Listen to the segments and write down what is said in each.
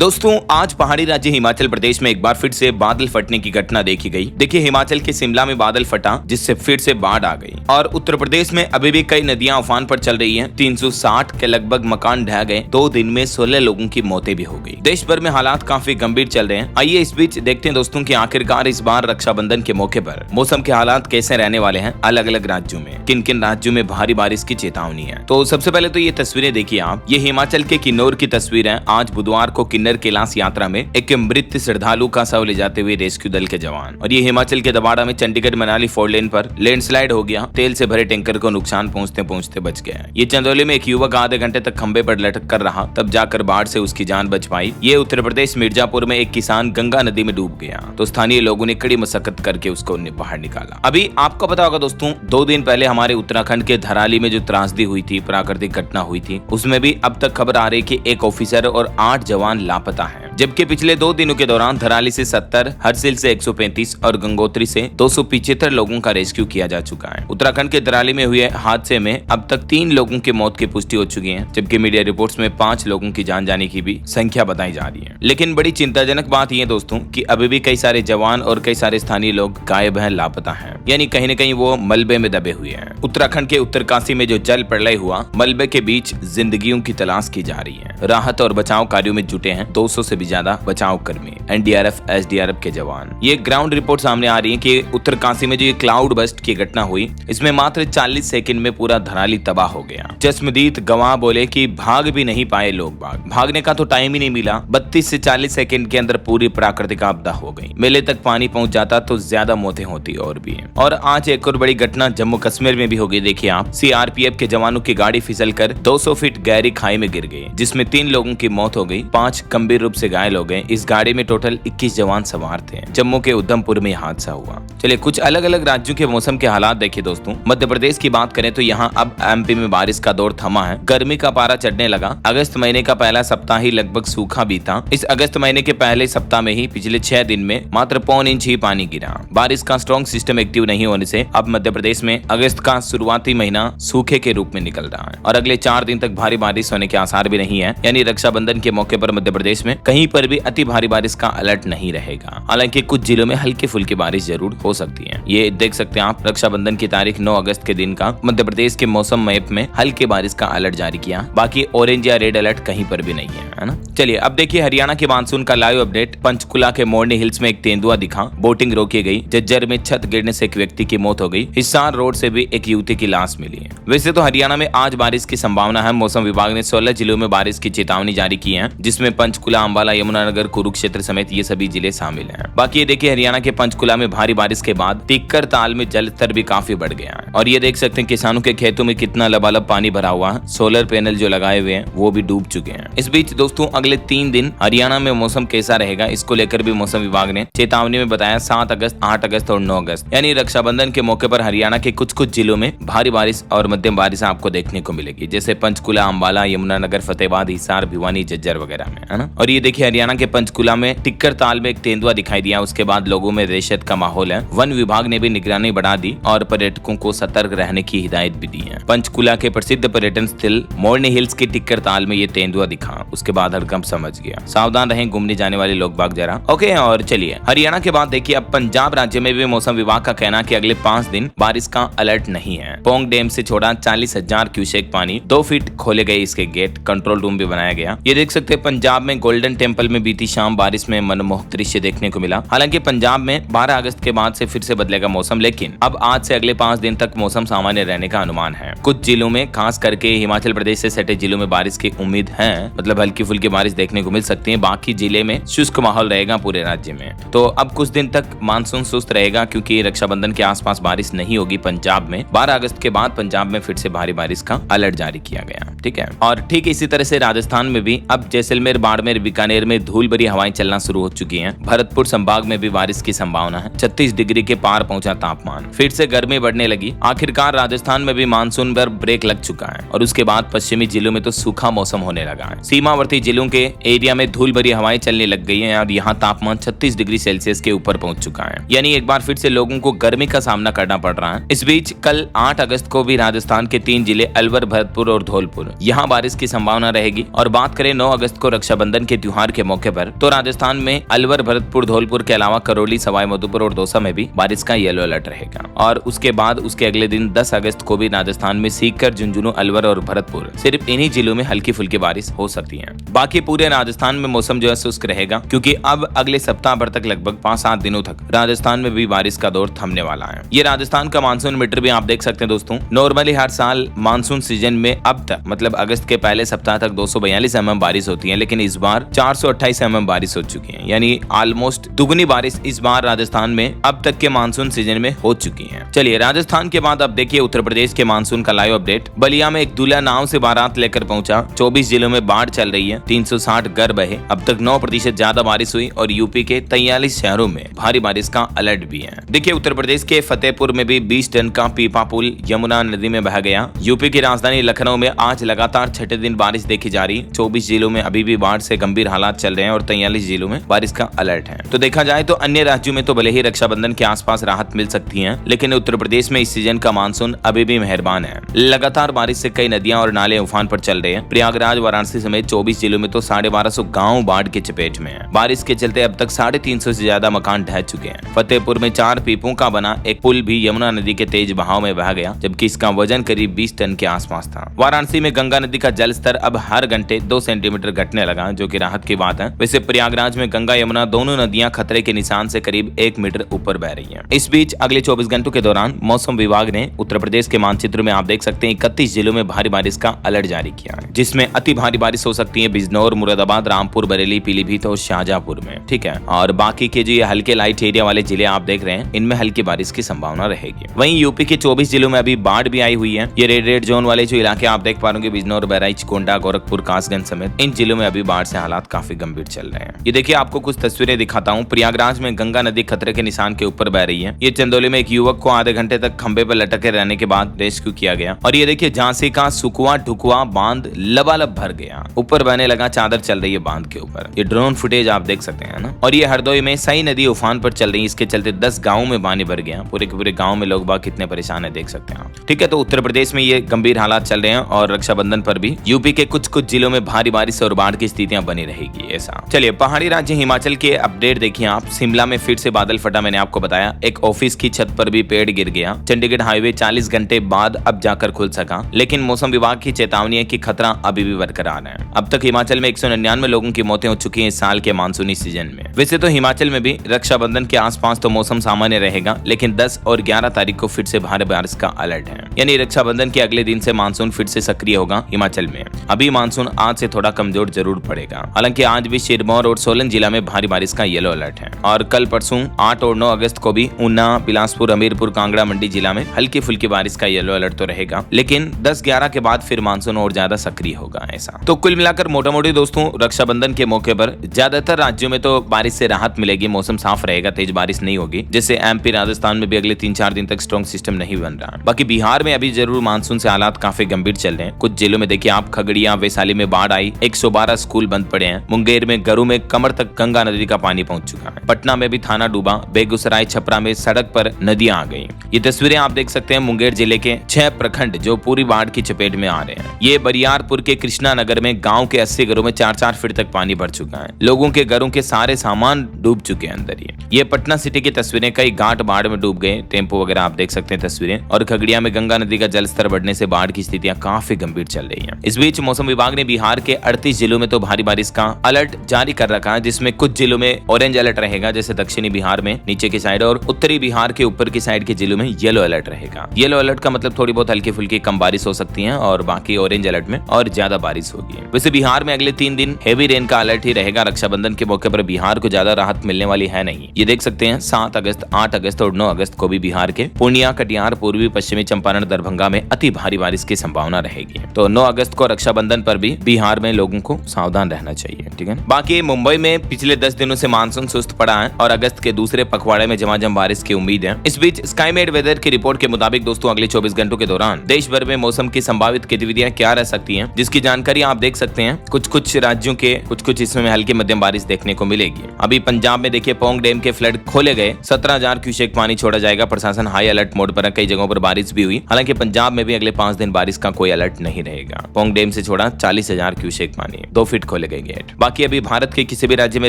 दोस्तों आज पहाड़ी राज्य हिमाचल प्रदेश में एक बार फिर से बादल फटने की घटना देखी गई। देखिए हिमाचल के शिमला में बादल फटा जिससे फिर से बाढ़ आ गई और उत्तर प्रदेश में अभी भी कई नदियां उफान पर चल रही हैं। 360 के लगभग मकान ढह गए। 2 दिन में 16 लोगों की मौतें भी हो गई। देश भर में हालात काफी गंभीर चल रहे हैं। आइए इस बीच देखते हैं दोस्तों कि आखिरकार इस बार रक्षाबंधन के मौके पर मौसम के हालात कैसे रहने वाले हैं। अलग अलग राज्यों में किन किन राज्यों में भारी बारिश की चेतावनी है। तो सबसे पहले तो ये तस्वीरें देखिए आप। ये हिमाचल के किन्नौर की तस्वीर है। आज बुधवार को किन्नर कैलाश यात्रा में एक मृत श्रद्धालु का शव ले जाते हुए रेस्क्यू दल के जवान। और ये हिमाचल के दबाड़ा में चंडीगढ़ मनाली 4 लेन पर लैंडस्लाइड हो गया। तेल से भरे टैंकर को नुकसान पहुंचते पहुंचते बच गया। ये चंदौली में एक युवक आधे घंटे तक खंबे पर लटक कर रहा, तब जाकर बाढ़ से उसकी जान बच पाई। ये उत्तर प्रदेश मिर्जापुर में एक किसान गंगा नदी में डूब गया तो स्थानीय लोगों ने कड़ी मशक्कत करके उसको बाहर निकाला। अभी आपको पता होगा दोस्तों 2 दिन पहले हमारे उत्तराखंड के धराली में जो त्रासदी हुई थी, प्राकृतिक घटना हुई थी, उसमें भी अब तक खबर आ रही कि एक ऑफिसर और 8 जवान लापता हैं। जबकि पिछले 2 दिनों के दौरान धराली से 70, हरसिल से 135 और गंगोत्री से 275 लोगों का रेस्क्यू किया जा चुका है। उत्तराखंड के धराली में हुए हादसे में अब तक 3 लोगों की मौत की पुष्टि हो चुकी है, जबकि मीडिया रिपोर्ट्स में 5 लोगों की जान जाने की भी संख्या बताई जा रही है। लेकिन बड़ी चिंताजनक बात यह दोस्तों कि अभी भी कई सारे जवान और कई सारे स्थानीय लोग गायब हैं, लापता हैं, यानी कहीं न कहीं वो मलबे में दबे हुए हैं। उत्तराखंड के उत्तरकाशी में जो जल प्रलय हुआ, मलबे के बीच जिंदगियों की तलाश की जा रही है। राहत और बचाव कार्यों में जुटे हैं 200 से भी ज्यादा बचाव कर्मी, एनडीआरएफ, एसडीआरएफ के जवान। ये ग्राउंड रिपोर्ट सामने आ रही है कि उत्तरकाशी में जो ये क्लाउड बस्ट की घटना हुई, इसमें मात्र 40 सेकंड में पूरा धराली तबाह हो गया। जसमदीत गवाह बोले कि भाग भी नहीं पाए लोग भागने का तो टाइम ही नहीं मिला। 32 से 40 सेकंड के अंदर पूरी प्राकृतिक आपदा हो गई। मेले तक पानी पहुंच जाता तो ज्यादा मौतें होती और भी है। और आज एक और बड़ी घटना जम्मू कश्मीर में भी हो गई। देखिए आप, सीआरपीएफ के जवानों की गाड़ी फिसल कर 200 फीट गहरी खाई में गिर गई, जिसमें 3 लोगों की मौत हो गई, 5 गंभीर रूप से घायल हो गए। इस गाड़ी में टोटल 21 जवान सवार थे। जम्मू के उधमपुर में हादसा हुआ। चलिए कुछ अलग अलग राज्यों के मौसम के हालात देखिए दोस्तों। मध्य प्रदेश की बात करें तो यहाँ अब एमपी में बारिश का दौर थमा है। गर्मी का पारा चढ़ने लगा। अगस्त महीने का पहला सप्ताह ही लगभग सूखा बीता। इस अगस्त महीने के पहले सप्ताह में ही पिछले 6 दिन में मात्र 0.25 इंच ही पानी गिरा। बारिश का स्ट्रॉन्ग सिस्टम एक्टिव नहीं होने से अब मध्य प्रदेश में अगस्त का शुरुआती महीना सूखे के रूप में निकल रहा है और अगले 4 दिन तक भारी बारिश होने के आसार भी नहीं है। यानी रक्षाबंधन के मौके पर मध्य प्रदेश में कहीं पर भी अति भारी बारिश का अलर्ट नहीं रहेगा। हालांकि कुछ जिलों में हल्की फुल्की बारिश जरूर हो सकती है। ये देख सकते हैं आप, रक्षाबंधन की तारीख 9 अगस्त के दिन का मध्य प्रदेश के मौसम मैप में हल्की बारिश का अलर्ट जारी किया। बाकी ऑरेंज या रेड अलर्ट कहीं पर भी नहीं है ना। चलिए अब देखिए हरियाणा के मानसून का लाइव अपडेट। पंचकुला के मोरनी हिल्स में एक तेंदुआ दिखा, बोटिंग रोकी गई। जज्जर में छत गिरने से एक व्यक्ति की मौत हो गई। हिसार रोड से भी एक युवती की लाश मिली है। वैसे तो हरियाणा में आज बारिश की संभावना है। मौसम विभाग ने 16 जिलों में बारिश की चेतावनी जारी की है, जिसमें पंचकुला, अंबाला, यमुनानगर, कुरुक्षेत्र समेत ये सभी जिले शामिल हैं। बाकी ये देखिए हरियाणा के पंचकुला में भारी बारिश के बाद टिक्कर ताल में जल स्तर भी काफी बढ़ गया है और ये देख सकते हैं किसानों के खेतों में कितना लबालब पानी भरा हुआ है। सोलर पैनल जो लगाए हुए हैं वो भी डूब चुके हैं। इस बीच दोस्तों अगले 3 दिन हरियाणा में मौसम कैसा रहेगा, इसको लेकर भी मौसम विभाग ने चेतावनी में बताया। 7 अगस्त, 8 अगस्त और 9 अगस्त यानी रक्षाबंधन के मौके पर हरियाणा के कुछ जिलों में भारी बारिश और मध्यम बारिश आपको देखने को मिलेगी, जैसे पंचकुला, अंबाला, यमुनानगर, फतेहाबाद, हिसार, भिवानी, जज्जर वगैरह में, है ना। और ये देखिए हरियाणा के पंचकुला में टिक्कर ताल में एक तेंदुआ दिखाई दिया। उसके बाद लोगों में दहशत का माहौल है। वन विभाग ने भी निगरानी बढ़ा दी और पर्यटकों को सतर्क रहने की हिदायत भी दी है। पंचकुला के प्रसिद्ध पर्यटन स्थल मोरनी हिल्स की टिक्कर ताल में ये तेंदुआ दिखा। उसके बाद हड़कंप समझ गया। सावधान रहें घूमने जाने वाले लोग बाग जरा। ओके, और चलिए हरियाणा के बाद देखिए अब पंजाब राज्य में भी मौसम विभाग का कहना कि अगले 5 दिन बारिश का अलर्ट नहीं है। पोंग डैम से छोड़ा 40,000 क्यूसेक पानी, 2 फीट खोले गए इसके गेट, कंट्रोल रूम भी बनाया गया। ये देख सकते हैं पंजाब में गोल्डन टेम्पल में बीती शाम बारिश में मनमोहक दृश्य देखने को मिला। हालांकि पंजाब में 12 अगस्त के बाद से फिर से बदलेगा मौसम, लेकिन अब आज से अगले 5 दिन तक मौसम सामान्य रहने का अनुमान है। कुछ जिलों में खास करके हिमाचल प्रदेश से सटे जिलों में बारिश की उम्मीद है, मतलब हल्की फुल्की बारिश देखने को मिल सकती है। बाकी जिले में शुष्क माहौल रहेगा पूरे राज्य में। तो अब कुछ दिन तक मानसून सुस्त रहेगा क्योंकि रक्षाबंधन के आसपास बारिश नहीं होगी पंजाब में। 12 अगस्त के बाद पंजाब में फिर से भारी बारिश का अलर्ट जारी किया गया। ठीक है, और ठीक इसी तरह से राजस्थान में भी अब जैसलमेर, बाड़मेर, बीकानेर में धूल भरी हवाएं चलना शुरू हो चुकी हैं। भरतपुर संभाग में भी बारिश की संभावना है। 36 डिग्री के पार पहुंचा तापमान, फिर से गर्मी बढ़ने लगी। आखिरकार राजस्थान में भी मानसून पर ब्रेक लग चुका है और उसके बाद पश्चिमी जिलों में तो सूखा मौसम होने लगा है। सीमावर्ती जिलों के एरिया में धूल भरी हवाएं चलने लग गई हैं और यहाँ तापमान 36 डिग्री सेल्सियस के ऊपर पहुंच चुका है। यानी एक बार फिर से लोगों को गर्मी का सामना करना पड़ रहा है। इस बीच कल 8 अगस्त को भी राजस्थान के 3 जिले अलवर, भरतपुर और धौलपुर यहाँ बारिश की संभावना रहेगी। और बात करें 9 अगस्त को रक्षाबंधन के त्योहार त्योहार के मौके पर, तो राजस्थान में अलवर, भरतपुर, धौलपुर के अलावा करौली, सवाई माधोपुर और दौसा में भी बारिश का येलो अलर्ट रहेगा। और उसके बाद उसके अगले दिन 10 अगस्त को भी राजस्थान में सीकर, झुंझुनू, अलवर और भरतपुर, सिर्फ इन्हीं जिलों में हल्की फुल्की बारिश हो सकती है। बाकी पूरे राजस्थान में मौसम जो है शुष्क रहेगा, क्योंकि अब अगले सप्ताह भर तक लगभग 5-7 दिनों तक राजस्थान में भी बारिश का दौर थमने वाला है। ये राजस्थान का मानसून मीटर भी आप देख सकते हैं दोस्तों। नॉर्मली हर साल मानसून सीजन में अब तक मतलब अगस्त के पहले सप्ताह तक 242 mm बारिश होती है, लेकिन इस बार 428 mm बारिश हो चुकी है, यानी ऑलमोस्ट दुगनी बारिश इस बार राजस्थान में अब तक के मानसून सीजन में हो चुकी है। चलिए राजस्थान के बाद अब देखिए उत्तर प्रदेश के मानसून का लाइव अपडेट। बलिया में एक दूल्हा नाव से बारात लेकर पहुंचा, 24 जिलों में बाढ़ चल रही है, 360 घर बहे, अब तक 9% ज्यादा बारिश हुई और यूपी के 43 शहरों में भारी बारिश का अलर्ट भी है। देखिए उत्तर प्रदेश के फतेहपुर में भी 20 टन का पीपा पुल यमुना नदी में बह गया। यूपी की राजधानी लखनऊ में आज लगातार छठे दिन बारिश देखी जा रही। 24 जिलों में अभी भी बाढ़ से गंभीर हालात चल रहे हैं और 43 जिलों में बारिश का अलर्ट है। तो देखा जाए तो अन्य राज्यों में तो भले ही रक्षाबंधन के आसपास राहत मिल सकती है, लेकिन उत्तर प्रदेश में इस सीजन का मानसून अभी भी मेहरबान है। लगातार बारिश से कई नदियां और नाले उफान पर चल रहे हैं। प्रयागराज, वाराणसी समेत 24 जिलों में तो 1250 गाँव बाढ़ के चपेट में है। बारिश के चलते अब तक 350 से ज्यादा मकान ढह चुके हैं। फतेहपुर में 4 पीपों का बना एक पुल भी यमुना नदी के तेज बहाव में बह गया, जबकि इसका वजन करीब 20 टन के आसपास था। वाराणसी में गंगा नदी का जल स्तर अब हर घंटे 2 सेंटीमीटर घटने लगा, जो कि राहत की बात है। वैसे प्रयागराज में गंगा यमुना दोनों नदियां खतरे के निशान से करीब 1 मीटर ऊपर बह रही हैं। इस बीच अगले 24 घंटों के दौरान मौसम विभाग ने उत्तर प्रदेश के मानचित्र में आप देख सकते हैं 31 जिलों में भारी बारिश का अलर्ट जारी किया है, जिसमें अति भारी बारिश हो सकती है बिजनौर, मुरादाबाद, रामपुर, बरेली, पीलीभीत और शाहजहांपुर में। ठीक है, और बाकी के जो ये हल्के लाइट एरिया वाले जिले आप देख रहे हैं, इनमें हल्की बारिश की संभावना रहेगी। वहीं यूपी के 24 जिलों में अभी बाढ़ भी आई हुई है। ये रेड जोन वाले जो इलाके आप देख पा रहे होंगे, बिजनौर, बहराइच, गोंडा, गोरखपुर, कासगंज समेत इन जिलों में अभी बाढ़ से हालात काफी गंभीर चल रहे हैं। ये देखिए आपको कुछ तस्वीरें दिखाता हूँ। प्रयागराज में गंगा नदी खतरे के निशान के ऊपर बह रही है। ये चंदौली में एक युवक को आधे घंटे तक खंबे पर लटके रहने के बाद रेस्क्यू किया गया। और ये देखिए झांसी का सुकुआ ढुकुआ बांध लबालब भर गया, ऊपर बहने लगा, चादर चल रही है बांध के ऊपर। ये ड्रोन फुटेज आप देख सकते हैं ना। और ये हरदोई में सई नदी उफान पर चल रही है, इसके चलते 10 गाँव में पानी भर गया। पूरे के पूरे गाँव में लोग बाग कितने परेशान है देख सकते हैं आप। ठीक है, तो उत्तर प्रदेश में ये गंभीर हालात चल रहे हैं और रक्षाबंधन पर भी यूपी के कुछ जिलों में भारी बारिश और बाढ़ की स्थितियां बनी रहेगी ऐसा। चलिए पहाड़ी राज्य हिमाचल के अपडेट देखिए आप। शिमला में फिर से बादल फटा, मैंने आपको बताया। एक ऑफिस की छत पर भी पेड़ गिर गया। चंडीगढ़ हाईवे 40 घंटे बाद अब जाकर खुल सका, लेकिन मौसम विभाग की चेतावनी है कि खतरा अभी भी बरकरार है। अब तक हिमाचल में 199 लोगों की मौतें हो चुकी हैं इस साल के मानसूनी सीजन में। वैसे तो हिमाचल में भी रक्षाबंधन के आसपास तो मौसम सामान्य रहेगा, लेकिन 10 और 11 तारीख को फिर से भारी बारिश का अलर्ट है, यानी रक्षाबंधन के अगले दिन से मानसून फिर से सक्रिय होगा हिमाचल में। अभी मानसून आज से थोड़ा कमजोर जरूर पड़ेगा, हालांकि आज भी सिरमौर और सोलन जिला में भारी बारिश का येलो अलर्ट है। और कल परसों 8 और 9 अगस्त को भी ऊना, बिलासपुर, हमीरपुर, कांगड़ा, मंडी जिला में हल्की फुल्की बारिश का येलो अलर्ट तो रहेगा, लेकिन 10-11 के बाद फिर मानसून और ज्यादा सक्रिय होगा ऐसा। तो कुल मिलाकर मोटा मोटी दोस्तों रक्षाबंधन के मौके पर ज्यादातर राज्यों में तो बारिश से राहत मिलेगी, मौसम साफ रहेगा, तेज बारिश नहीं होगी। जैसे एमपी, राजस्थान में भी अगले 3-4 दिन तक स्ट्रॉन्ग सिस्टम नहीं बन रहा। बाकी बिहार में अभी जरूर मानसून से हालात काफी गंभीर चल रहे हैं। कुछ जिलों में देखिए आप, खगड़िया, वैशाली में बाढ़ आई, 112 स्कूल बंद पड़े हैं। मुंगेर में घरों में कमर तक गंगा नदी का पानी पहुंच चुका है। पटना में भी थाना डूबा। बेगूसराय, छपरा में सड़क पर नदियां आ गई। ये तस्वीरें आप देख सकते हैं मुंगेर जिले के 6 प्रखंड जो पूरी बाढ़ की चपेट में आ रहे हैं। ये बरियारपुर के कृष्णा नगर में गांव के 80 घरों में 4-4 फीट तक पानी भर चुका है। लोगों के घरों के सारे सामान डूब चुके हैं अंदर। ये पटना सिटी की तस्वीरें, कई घाट बाढ़ में डूब गए, टेम्पो वगैरह आप देख सकते हैं तस्वीरें। और खगड़िया में गंगा नदी का जलस्तर बढ़ने से बाढ़ की स्थितियां काफी गंभीर चल रही हैं। इस बीच मौसम विभाग ने बिहार के 38 जिलों में तो भारी बारिश का अलर्ट जारी कर रखा है, जिसमें कुछ जिलों में ऑरेंज अलर्ट रहेगा, जैसे दक्षिणी बिहार में नीचे की साइड और उत्तरी बिहार के ऊपर की साइड के जिलों में येलो अलर्ट रहेगा। येलो अलर्ट का मतलब थोड़ी बहुत हल्की फुल्की कम बारिश हो सकती है और बाकी ऑरेंज अलर्ट में और ज्यादा बारिश होगी। वैसे बिहार में अगले 3 दिन हेवी रेन का अलर्ट ही रहेगा। रक्षाबंधन के मौके पर बिहार को ज्यादा राहत मिलने वाली है नहीं। ये देख सकते हैं 7 अगस्त, 8 अगस्त और 9 अगस्त को भी बिहार के पूर्णिया, कटिहार, पूर्वी पश्चिमी चंपारण, दरभंगा में अति भारी बारिश की संभावना रहेगी। तो 9 अगस्त को रक्षाबंधन पर भी बिहार में लोगों को सावधान रहना चाहिए। ठीक है, बाकी मुंबई में पिछले 10 दिनों से मानसून सुस्त पड़ा है और अगस्त के दूसरे पखवाड़े में झमाझम बारिश की उम्मीद है। इस बीच स्काईमेड वेदर की रिपोर्ट के मुताबिक दोस्तों अगले 24 घंटों के दौरान देश भर में मौसम की संभावित गतिविधियां क्या रह सकती हैं, जिसकी जानकारी आप देख सकते हैं। कुछ राज्यों के कुछ हिस्सों में हल्की मध्यम बारिश देखने को मिलेगी। अभी पंजाब में देखिए पोंग डैम के फ्लड खोले गए, 17,000 क्यूसेक पानी छोड़ा जाएगा। प्रशासन हाई अलर्ट मोड पर है, कई जगहों पर बारिश भी हुई। हालांकि पंजाब में भी अगले 5 दिन बारिश का कोई अलर्ट नहीं रहेगा। पोंग डैम से छोड़ा 40,000 क्यूसेक पानी, 2 फीट खोले गए गेट। बाकी अभी भारत के किसी भी राज्य में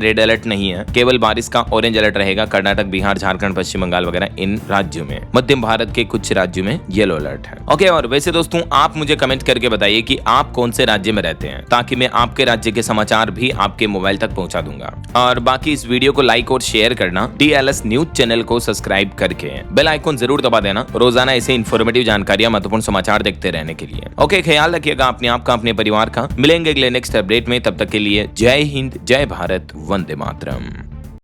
रेड अलर्ट नहीं है, केवल बारिश का ऑरेंज अलर्ट रहेगा कर्नाटक, बिहार, झारखंड, पश्चिम बंगाल वगैरह इन राज्यों में। मध्य भारत के कुछ राज्यों में येलो अलर्ट है। ओके, और वैसे दोस्तों आप मुझे कमेंट करके बताइए कि आप कौन से राज्य में रहते हैं, ताकि मैं आपके राज्य के समाचार भी आपके मोबाइल तक पहुंचा दूंगा। और बाकी इस वीडियो को लाइक और शेयर करना, DLS न्यूज चैनल को सब्सक्राइब करके बेल आइकन जरूर दबा देना रोजाना ऐसे इन्फॉर्मेटिव जानकारियां, महत्वपूर्ण समाचार देखते रहने के लिए। ओके, ख्याल रखिएगा अपने आप का, अपने परिवार का। मिलेंगे अगले नेक्स्ट अपडेट में, तब तक के लिए जय हिंद, जय भारत, वंदे मातरम।